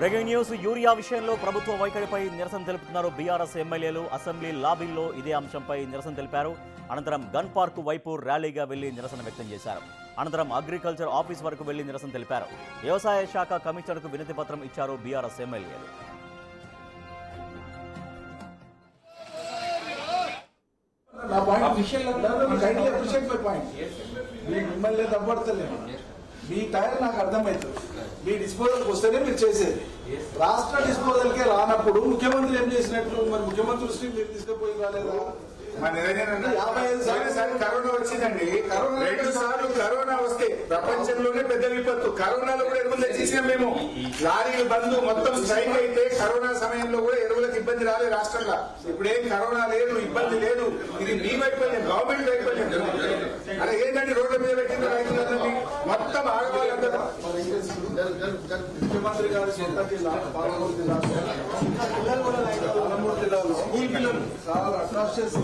Breaking news. Urea విషయంలో ప్రభుత్వ వైఖరిపై నిరసన తెలుపుతున్నారు బీఆర్ఎస్ ఎమ్మెల్యేలు. అసెంబ్లీ లాబీల్లో ఇదే అంశంపై నిరసన తెలిపారు. అనంతరం గన్ పార్క్ వైపు ర్యాలీగా వెళ్లి నిరసన వ్యక్తం చేశారు. అనంతరం అగ్రికల్చర్ ఆఫీస్ వరకు వెళ్లి నిరసన తెలిపారు. వ్యవసాయ శాఖ కమిషనర్కు వినతి పత్రం ఇచ్చారు బీఆర్ఎస్ ఎమ్మెల్యేలు. మిమ్మల్ని తప్పడతలేదు. మీ టైర్ నాకు అర్థమవుతుంది. మీ డిస్పోజల్కి వస్తేనే మీరు చేసేది. రాష్ట్ర డిస్పోజల్కే రానప్పుడు ముఖ్యమంత్రి ఏం చేసినట్లు? మరి ముఖ్యమంత్రి దృష్టికి మీరు తీసుకుపోయి రాలేదా? కరోనా వచ్చిందండి. 2 సార్లు కరోనా వస్తే ప్రపంచంలోనే పెద్ద విపత్తు. కరోనాలో కూడా ఎరువులు తెచ్చేసాం మేము. లారీలు బంద్, మొత్తం స్ట్రైక్ అయితే కరోనా సమయంలో కూడా ఎరువులకు ఇబ్బంది రాలేదు రాష్ట్రంలో. ఇప్పుడేం కరోనా లేదు, ఇబ్బంది లేదు. ఇది మీ వైఫల్యం, గవర్నమెంట్ వైఫల్యం. అలా ఏంటంటే రోడ్ల మీద పెట్టిన రైతులందరినీ మొత్తం ఆడవాళ్ళందరూ. ముఖ్యమంత్రి గారు సొంత జిల్లా పాలమూరు జిల్లా స్కూల్ పిల్లలు చాలా అట్రాక్షన్స్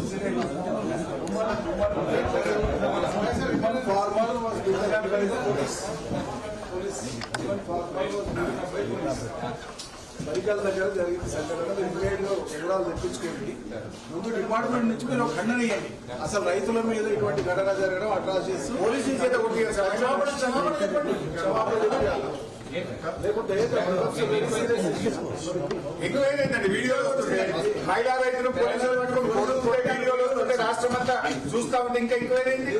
మెడికల్ దగ్గర జరిగింది సంఘటన. ఇమీడియట్ గా వివరాలు తెప్పించుకోండి. ముందు డిపార్ట్మెంట్ నుంచి మీరు ఖండన ఇవ్వండి. అసలు రైతుల మీద ఇటువంటి ఘటన జరగడం అట్రాసిటీస్ పోలీసుల చేత ఎక్కువైందండి. వీడియోలో మహిళా రైతులు పోలీసులు పట్టుకుని వీడియోలో రాష్ట్రం అంతా చూస్తా ఉంటే ఇంకా ఎక్కువైంది.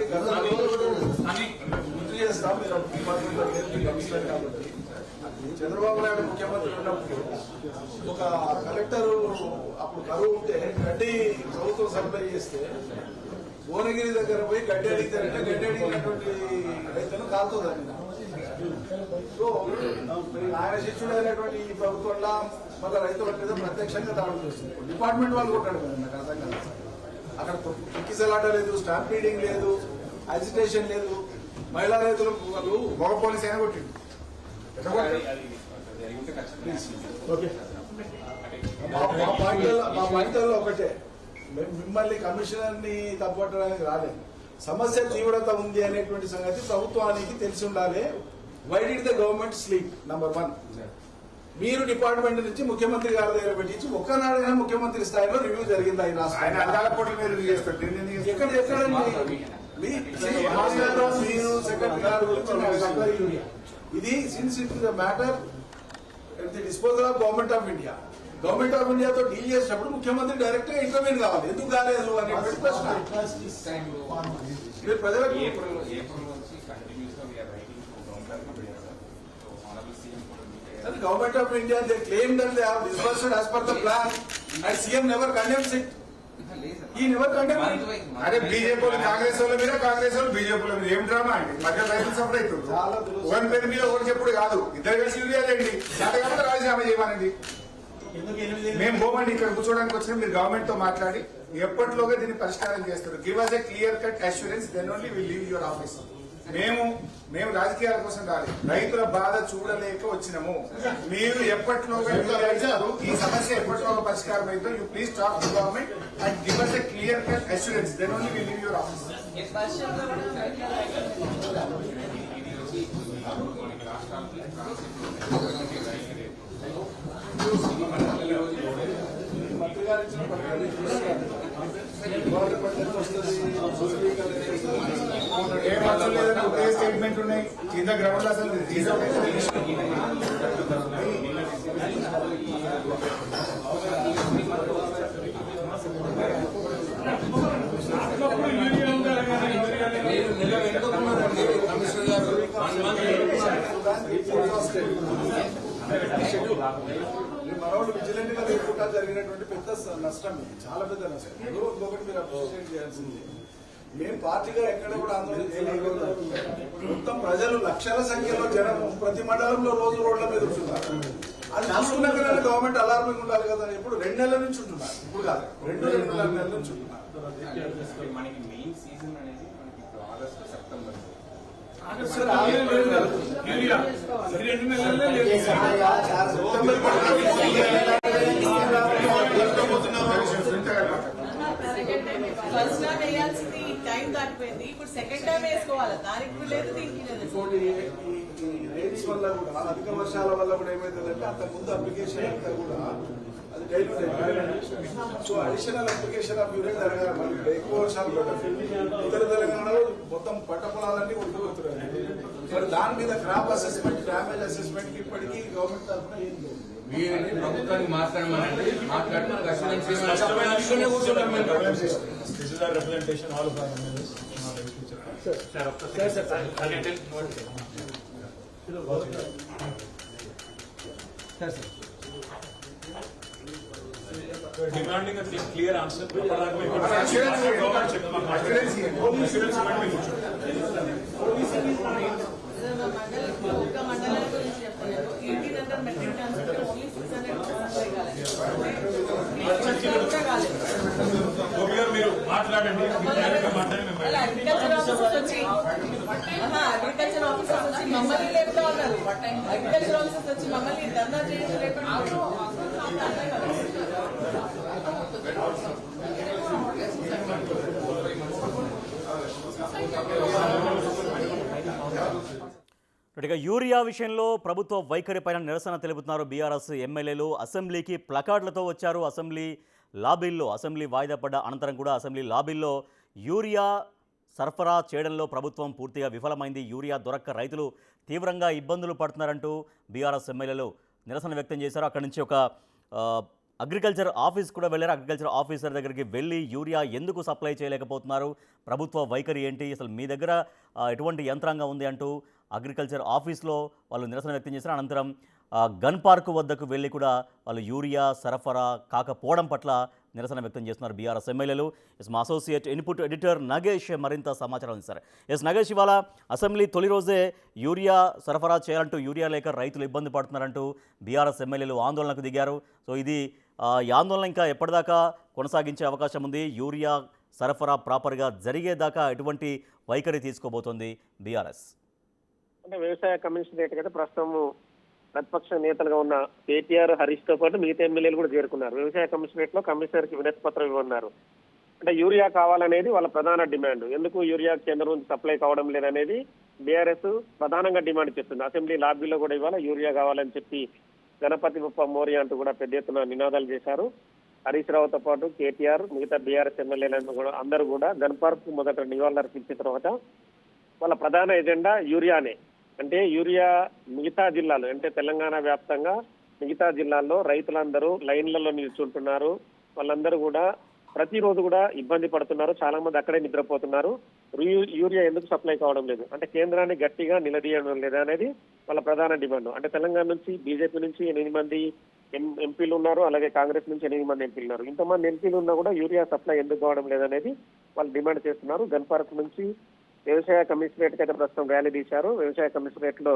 గుర్తు చేస్తాం. మీరు చంద్రబాబు నాయుడు ముఖ్యమంత్రి ఉన్నప్పుడు ఒక కలెక్టర్ అప్పుడు కరువు ఉంటే గడ్డి ప్రభుత్వం సప్లై చేస్తే భువనగిరి దగ్గర పోయి గడ్డి అడిగితారంటే గడ్డి అడిగినటువంటి రైతులను కాలుతుందండి. సో ఆయన శిష్యుడైనటువంటి ఈ ప్రభుత్వంలో మళ్ళీ రైతుల మీద ప్రత్యక్షంగా దాడులు చేస్తుంది. డిపార్ట్మెంట్ వాళ్ళు కొట్టాడు కదా, నాకు అర్థం కాదు. అక్కడ తొక్కిసలాట లేదు, స్టాంపీడింగ్ లేదు, అజిటేషన్ లేదు. మహిళా రైతులు వాళ్ళు మగ పోలీస్ అయినా కొట్టింది. మా పాయింట్లలో ఒకటే, మిమ్మల్ని కమిషనర్ ని తప్పట్టడానికి రాలేదు. సమస్య తీవ్రత ఉంది అనేటువంటి సంగతి ప్రభుత్వానికి తెలిసి ఉండాలి. Why did the government sleep? Number 1. మీరు డిపార్ట్మెంట్ నుంచి ముఖ్యమంత్రి గారి దగ్గర పెట్టించి ఒక్కనాడైనా ముఖ్యమంత్రి స్థాయిలో రివ్యూ జరిగింది. ఆయన మీరు సెక్రటరీ గారి గురించి ఇది since it the matter at the disposal of government of India. Government of ఇండియాతో డీల్ చేసినప్పుడు ముఖ్యమంత్రి డైరెక్ట్ గా ఇంటర్వ్యూన్ కావాలి. ఎందుకు కాలేదు అనే ప్రశ్న ప్రజలకు. Government of India they claim that they have disbursed as per the plan and CM never condemns it. అదే బీజేపీ కాంగ్రెస్ వాళ్ళ మీద, కాంగ్రెస్ వాళ్ళు బీజేపీ మీద ఏం డ్రామా అండి? మధ్య రైతులు సఫర్ అవుతుంది. ఒకరి పేరు మీద ఒకటి చెప్పుడు కాదు, ఇద్దరు కలిసి యూరియాలండి. అంతకంటే రాజీనామా చేయమనండి. మేము పోమండి, ఇక్కడ కూర్చోడానికి వచ్చిన మీరు గవర్నమెంట్ తో మాట్లాడి ఎప్పటిలోగా దీన్ని పరిష్కారం చేస్తారు. Give us a clear cut assurance, then only will leave your office. మేము రాజకీయాల కోసం రాలి, రైతుల బాధ చూడలేక వచ్చినాము. మీరు ఎప్పటిలోగా ఈ సమస్య ఎప్పటిలోగా పరిష్కారం అయితే you please talk to government and give us a clear cut assurance, then only will leave your office. మంత్రి గారు ఇచ్చిన ఏ మార్చం లేదని ఒకే స్టేట్మెంట్ ఉన్నాయి. కింద గ్రౌండ్ లో అసలు మనోళ్ళు విజిలెంట్ గా లేకుండా జరిగినటువంటి పెద్ద నష్టం, చాలా పెద్ద నష్టం. ఇంకొకటి మీరు అప్రిషియేట్ చేయాల్సింది, మేము పార్టీగా ఎక్కడ కూడా ఆందోళన చేయలేదు. మొత్తం ప్రజలు లక్షల సంఖ్యలో జనం ప్రతి మండలంలో రోజు రోడ్ల మీద ఉంటున్నారు. అది చూసుకున్నాక గవర్నమెంట్ అలార్మింగ్ ఉండాలి కదా. ఇప్పుడు 2 నెలల నుంచి ఉంటున్నారు, ఇప్పుడు కాదు 2.5 నెలల నుంచి ఉంటున్నారు. మనకి మెయిన్ సీజన్ అనేది మనకి ఆగస్టు సెప్టెంబర్. ఫస్ట్ టైం వేయాల్సింది టైం దాటిపోయింది. ఇప్పుడు సెకండ్ టైం వేసుకోవాలి. దానికి లేదు, దీనికి లేదు. ఈ రైన్స్ వల్ల కూడా అధిక వర్షాల వల్ల కూడా ఏమైతుందంటే అంతకు ముందు అప్లికేషన్ అంతా కూడా అది డైల్యూట్ అయిపోయింది. So additional application of unit జరగాలి. మనకి ఎక్కువ వర్షాలు పడ్డాయి. ఉత్తర తెలంగాణలో మొత్తం పంట పొలాలన్నీ ఉడికిపోతున్నాయి. మరి దాని మీద క్రాప్ అసెస్మెంట్, డ్యామేజ్ అసెస్మెంట్ కి ఇప్పటికీ గవర్నమెంట్ తరఫున ఏం లేదు. వీరిని ప్రభుత్వానికి మాట్లాడమనండి, మాట్లాడిన This is our representation, all of our members. We're demanding a clear answer. ఒక మండలం గురించి చెప్పలేదు. 1800 మెట్రిక్ టన్స్ అంటే ఓన్లీ 600 సప్లై కాలేదు. మీరు మాట్లాడండి. అగ్రికల్చర్ ఆఫీసర్స్ వచ్చి మమ్మల్ని లేపుతా ఉన్నారు. అగ్రికల్చర్ ఆఫీసర్స్ వచ్చి మమ్మల్ని ధర్నా చేసి లేకుండా ఇక యూరియా విషయంలో ప్రభుత్వ వైఖరిపైన నిరసన తెలుపుతున్నారు బీఆర్ఎస్ ఎమ్మెల్యేలు. అసెంబ్లీకి ప్లకార్డులతో వచ్చారు. అసెంబ్లీ వాయిదా పడ్డ అనంతరం కూడా అసెంబ్లీ లాబీల్లో యూరియా సరఫరా చేయడంలో ప్రభుత్వం పూర్తిగా విఫలమైంది, యూరియా దొరక్క రైతులు తీవ్రంగా ఇబ్బందులు పడుతున్నారంటూ బీఆర్ఎస్ ఎమ్మెల్యేలు నిరసన వ్యక్తం చేశారు. అక్కడి నుంచి ఒక అగ్రికల్చర్ ఆఫీస్ కూడా వెళ్ళారు. అగ్రికల్చర్ ఆఫీసర్ దగ్గరికి వెళ్ళి యూరియా ఎందుకు సప్లై చేయలేకపోతున్నారు, ప్రభుత్వ వైఖరి ఏంటి, అసలు మీ దగ్గర ఎటువంటి యంత్రాంగం ఉంది అంటూ అగ్రికల్చర్ ఆఫీస్లో వాళ్ళు నిరసన వ్యక్తం చేశారు. అనంతరం గన్ పార్క్ వద్దకు వెళ్ళి కూడా వాళ్ళు యూరియా సరఫరా కాకపోవడం పట్ల నిరసన వ్యక్తం చేస్తున్నారు బీఆర్ఎస్ ఎమ్మెల్యేలు. మా అసోసియేట్ ఇన్పుట్ ఎడిటర్ నగేష్ మరింత సమాచారం ఇస్తారు. నగేష్, ఇవాళ అసెంబ్లీ తొలి రోజే యూరియా సరఫరా చేయాలంటూ, యూరియా లేక రైతులు ఇబ్బంది పడుతున్నారంటూ బీఆర్ఎస్ ఎమ్మెల్యేలు ఆందోళనకు దిగారు. సో ఇది ఈ ఆందోళన ఇంకా ఎప్పటిదాకా కొనసాగించే అవకాశం ఉంది? యూరియా సరఫరా ప్రాపర్గా జరిగేదాకా ఎటువంటి వైఖరి తీసుకోబోతోంది బీఆర్ఎస్? అంటే వ్యవసాయ కమిషనరేట్ కదా ప్రస్తుతం ప్రతిపక్ష నేతలుగా ఉన్న కేటీఆర్, హరీష్ తో పాటు మిగతా ఎమ్మెల్యేలు కూడా చేరుకున్నారు. వ్యవసాయ కమిషనరేట్ లో కమిషనర్ కి వినతి పత్రం ఇవ్వన్నారు. అంటే యూరియా కావాలనేది వాళ్ళ ప్రధాన డిమాండ్. ఎందుకు యూరియా కేంద్రం నుంచి సప్లై కావడం లేదనేది బీఆర్ఎస్ ప్రధానంగా డిమాండ్ చేస్తుంది. అసెంబ్లీ లాబీలో కూడా ఇవాళ యూరియా కావాలని చెప్పి గణపతి బొప్ప మోరియా అంటూ కూడా పెద్ద ఎత్తున నినాదాలు చేశారు. హరీష్ రావుతో పాటు కేటీఆర్, మిగతా బీఆర్ఎస్ ఎమ్మెల్యేలను కూడా అందరూ కూడా గన్ పార్క్ మొదట నివాళులర్పించిన తర్వాత వాళ్ళ ప్రధాన ఎజెండా యూరియానే. అంటే యూరియా మిగతా జిల్లాలు అంటే తెలంగాణ వ్యాప్తంగా మిగతా జిల్లాల్లో రైతులందరూ లైన్లలో నిల్చుంటున్నారు. వాళ్ళందరూ కూడా ప్రతిరోజు కూడా ఇబ్బంది పడుతున్నారు. చాలా మంది అక్కడే నిద్రపోతున్నారు. యూరియా ఎందుకు సప్లై కావడం లేదు అంటే కేంద్రాన్ని గట్టిగా నిలదీయడం లేదా అనేది వాళ్ళ ప్రధాన డిమాండ్. అంటే తెలంగాణ నుంచి బీజేపీ నుంచి 8 మంది ఎంపీలు ఉన్నారు, అలాగే కాంగ్రెస్ నుంచి 8 మంది ఎంపీలు ఉన్నారు. ఇంతమంది ఎంపీలు ఉన్నా కూడా యూరియా సప్లై ఎందుకు కావడం లేదనేది వాళ్ళు డిమాండ్ చేస్తున్నారు. గన్ పార్క్ నుంచి వ్యవసాయ కమిషనరేట్ కి అయితే ప్రస్తుతం ర్యాలీ తీశారు. వ్యవసాయ కమిషనరేట్ లో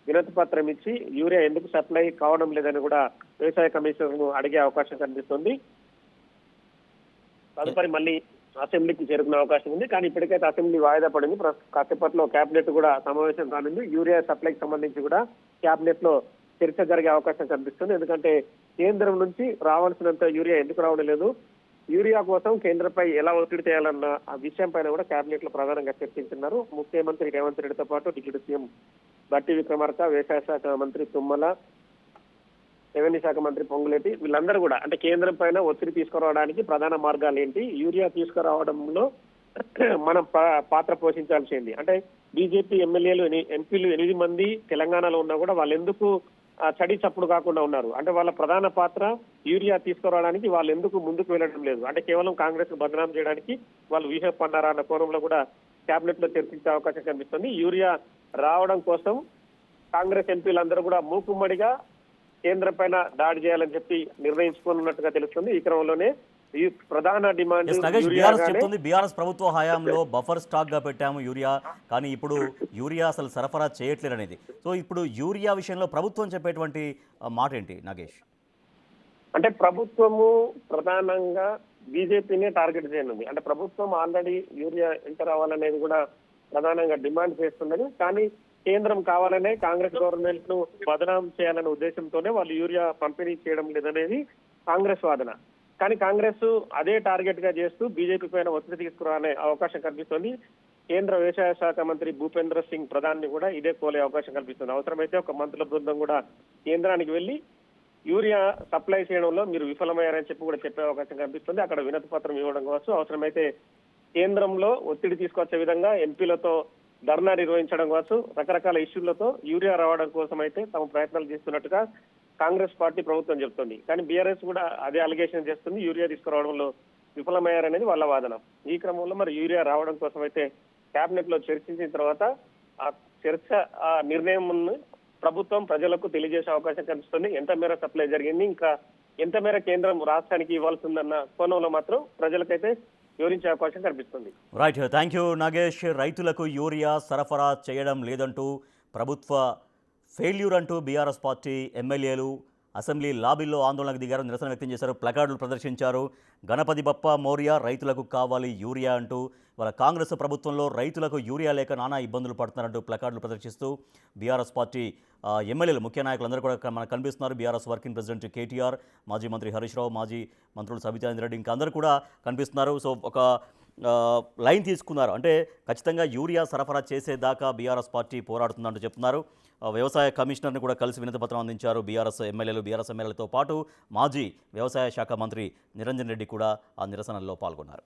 వినతి పత్రం ఇచ్చి యూరియా ఎందుకు సప్లై కావడం లేదని కూడా వ్యవసాయ కమిషనర్ ను అడిగే అవకాశం కనిపిస్తుంది. తదుపరి మళ్ళీ అసెంబ్లీకి చేరుకునే అవకాశం ఉంది. కానీ ఇప్పటికైతే అసెంబ్లీ వాయిదా పడింది. కాసేపట్లో కేబినెట్ కూడా సమావేశం కానుంది. యూరియా సప్లైకి సంబంధించి కూడా కేబినెట్ లో చర్చ జరిగే అవకాశం కనిపిస్తుంది. ఎందుకంటే కేంద్రం నుంచి రావాల్సినంత యూరియా ఎందుకు రావడం లేదు, యూరియా కోసం కేంద్రంపై ఎలా ఒత్తిడి చేయాలన్న ఆ విషయం పైన కూడా కేబినెట్ లో ప్రధానంగా చర్చించున్నారు. ముఖ్యమంత్రి రేవంత్ రెడ్డితో పాటు డిప్యూటీ సీఎం బట్టి విక్రమార్క, వ్యవసాయ శాఖ మంత్రి తుమ్మల, రెవెన్యూ శాఖ మంత్రి పొంగులేటి వీళ్ళందరూ కూడా అంటే కేంద్రం పైన ఒత్తిడి తీసుకురావడానికి ప్రధాన మార్గాలు ఏంటి, యూరియా తీసుకురావడంలో మనం పాత్ర పోషించాల్సింది. అంటే బీజేపీ ఎమ్మెల్యేలు ఎంపీలు 8 మంది తెలంగాణలో ఉన్నా కూడా వాళ్ళు ఎందుకు చడి చప్పుడు కాకుండా ఉన్నారు అంటే వాళ్ళ ప్రధాన పాత్ర యూరియా తీసుకురావడానికి వాళ్ళు ఎందుకు ముందుకు వెళ్ళడం లేదు అంటే కేవలం కాంగ్రెస్ ను బదనాం చేయడానికి వాళ్ళు వ్యూహం పన్నారా అన్న కోణంలో కూడా కేబినెట్ లో చర్చించే అవకాశం కనిపిస్తుంది. యూరియా రావడం కోసం కాంగ్రెస్ ఎంపీలందరూ కూడా మూకుమ్మడిగా కేంద్రం పైన దాడి చేయాలని చెప్పి నిర్ణయించుకున్నట్టుగా తెలుస్తుంది. ఈ క్రమంలోనే ఈ ప్రధాన డిమాండ్ చెప్తుంది బీఆర్ఎస్ ప్రభుత్వ హయాంలో బఫర్ స్టాక్ గా పెట్టాము యూరియా, కానీ ఇప్పుడు యూరియా అసలు సరఫరా చేయట్లేదు అనేది. సో ఇప్పుడు యూరియా విషయంలో ప్రభుత్వం చెప్పేటువంటి మాట ఏంటి నాగేష్? అంటే ప్రభుత్వము ప్రధానంగా బీజేపీనే టార్గెట్ చేయనుంది. అంటే ప్రభుత్వం ఆల్రెడీ యూరియా ఎంత రావాలనేది కూడా ప్రధానంగా డిమాండ్ చేస్తున్నది. కానీ కేంద్రం కావాలనే కాంగ్రెస్ గవర్నమెంట్ ను బదనాం చేయాలనే ఉద్దేశంతోనే వాళ్ళు యూరియా పంపిణీ చేయడం లేదనేది కాంగ్రెస్ వాదన. కానీ కాంగ్రెస్ అదే టార్గెట్ గా చేస్తూ బీజేపీ పైన ఒత్తిడి తీసుకురాలనే అవకాశం కనిపిస్తుంది. కేంద్ర వ్యవసాయ శాఖ మంత్రి భూపేంద్ర సింగ్ ప్రధాన్ ని కూడా ఇదే కోలే అవకాశం కల్పిస్తుంది. అవసరమైతే ఒక మంత్రుల బృందం కూడా కేంద్రానికి వెళ్లి యూరియా సప్లై చేయడంలో మీరు విఫలమయ్యారని చెప్పి కూడా చెప్పే అవకాశం కనిపిస్తుంది. అక్కడ వినతి పత్రం ఇవ్వడం కావచ్చు, అవసరమైతే కేంద్రంలో ఒత్తిడి తీసుకొచ్చే విధంగా ఎంపీలతో ధర్నా నిర్వహించడం కావచ్చు, రకరకాల ఇష్యూలతో యూరియా రావడం కోసం అయితే తమ ప్రయత్నాలు చేస్తున్నట్టుగా కాంగ్రెస్ పార్టీ ప్రభుత్వం చెప్తుంది. కానీ బీఆర్ఎస్ కూడా అదే అలిగేషన్ చేస్తుంది, యూరియా తీసుకురావడంలో విఫలమయ్యారనేది వాళ్ళ వాదన. ఈ క్రమంలో మరి యూరియా రావడం కోసం అయితే కేబినెట్ లో చర్చించిన తర్వాత ఆ చర్చ ఆ నిర్ణయం ప్రభుత్వం ప్రజలకు తెలియజేసే అవకాశం కనిపిస్తుంది. ఎంత మేర సప్లై జరిగింది, ఇంకా ఎంత మేర కేంద్రం రాష్ట్రానికి ఇవ్వాల్సిందన్న కోణంలో మాత్రం ప్రజలకైతే వివరించే అవకాశం కనిపిస్తుంది. Right, thank you Nagesh. రైతులకు యూరియా సరఫరా చేయడం లేదంటూ ప్రభుత్వ ఫెయిల్యూర్ అంటూ బీఆర్ఎస్ పార్టీ ఎమ్మెల్యేలు అసెంబ్లీ లాబీల్లో ఆందోళనకు దిగారు, నిరసన వ్యక్తం చేశారు, ప్లకార్డులు ప్రదర్శించారు. గణపతి బప్ప మౌర్య రైతులకు కావాలి యూరియా అంటూ వాళ్ళ కాంగ్రెస్ ప్రభుత్వంలో రైతులకు యూరియా లేక నానా ఇబ్బందులు పడుతున్నారంటూ ప్లకార్డులు ప్రదర్శిస్తూ బీఆర్ఎస్ పార్టీ ఎమ్మెల్యేలు ముఖ్య నాయకులందరూ కూడా మనకు కనిపిస్తున్నారు. బీఆర్ఎస్ వర్కింగ్ ప్రెసిడెంట్ కేటీఆర్, మాజీ మంత్రి హరీష్ రావు, మాజీ మంత్రులు సబితాంద్ర రెడ్డి, ఇంకా అందరూ కూడా కనిపిస్తున్నారు. సో ఒక లైన్ తీసుకున్నారు, అంటే ఖచ్చితంగా యూరియా సరఫరా చేసేదాకా బీఆర్ఎస్ పార్టీ పోరాడుతుందంటూ చెప్తున్నారు. వ్యవసాయ కమిషనర్ని కూడా కలిసి వినతి పత్రం అందించారు బీఆర్ఎస్ ఎమ్మెల్యేలతో పాటు మాజీ వ్యవసాయ శాఖ మంత్రి నిరంజన్ రెడ్డి కూడా ఆ నిరసనల్లో పాల్గొన్నారు.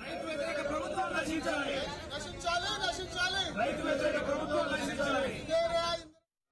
రైతు వ్యతిరేక ప్రభుత్వం నశించాలి.